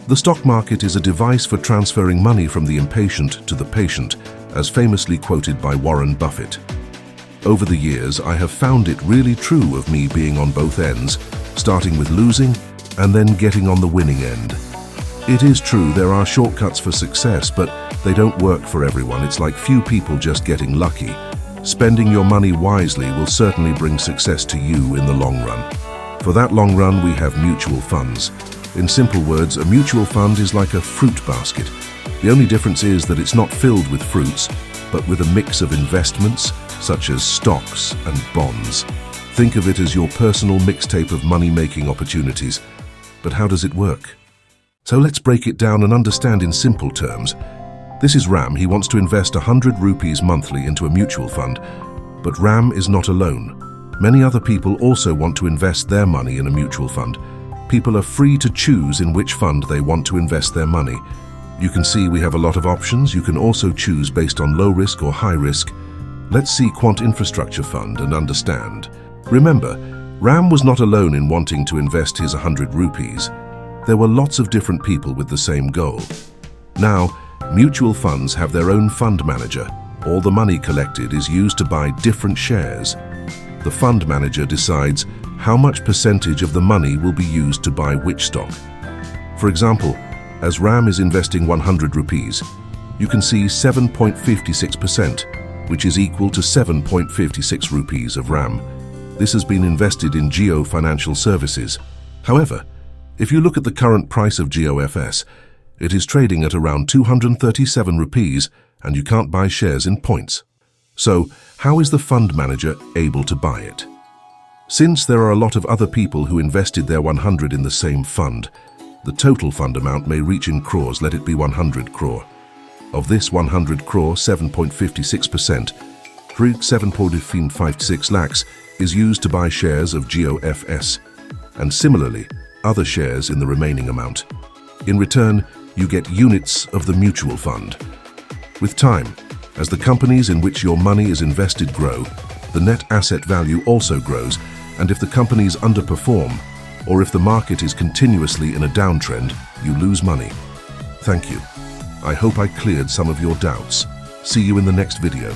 The stock market is a device for transferring money from the impatient to the patient, as famously quoted by Warren Buffett. Over the years, I have found it really true of me being on both ends, starting with losing and then getting on the winning end. It is true there are shortcuts for success, but they don't work for everyone. It's like few people just getting lucky. Spending your money wisely will certainly bring success to you in the long run. For that long run, we have mutual funds. In simple words, a mutual fund is like a fruit basket. The only difference is that it's not filled with fruits, but with a mix of investments, such as stocks and bonds. Think of it as your personal mixtape of money-making opportunities. But how does it work? So let's break it down and understand in simple terms. This is Ram. He wants to invest 100 rupees monthly into a mutual fund. But Ram is not alone. Many other people also want to invest their money in a mutual fund. People are free to choose in which fund they want to invest their money. You can see we have a lot of options. You can also choose based on low risk or high risk. Let's see Quant Infrastructure Fund and understand. Remember, Ram was not alone in wanting to invest his 100 rupees. There were lots of different people with the same goal. Now, mutual funds have their own fund manager. All the money collected is used to buy different shares. The fund manager decides how much percentage of the money will be used to buy which stock. For example, as Ram is investing 100 rupees, you can see 7.56%, which is equal to 7.56 rupees of Ram. This has been invested in Jio Financial Services. However, if you look at the current price of GOFS, it is trading at around 237 rupees and you can't buy shares in points. So, how is the fund manager able to buy it? Since there are a lot of other people who invested their 100 in the same fund, the total fund amount may reach in crores. Let it be 100 crore. Of this 100 crore, 7.56%, 7.56 lakhs, is used to buy shares of GOFS, and similarly, other shares in the remaining amount. In return, you get units of the mutual fund. With time, as the companies in which your money is invested grow, the net asset value also grows, and if the companies underperform, or if the market is continuously in a downtrend, you lose money. Thank you. I hope I cleared some of your doubts. See you in the next video.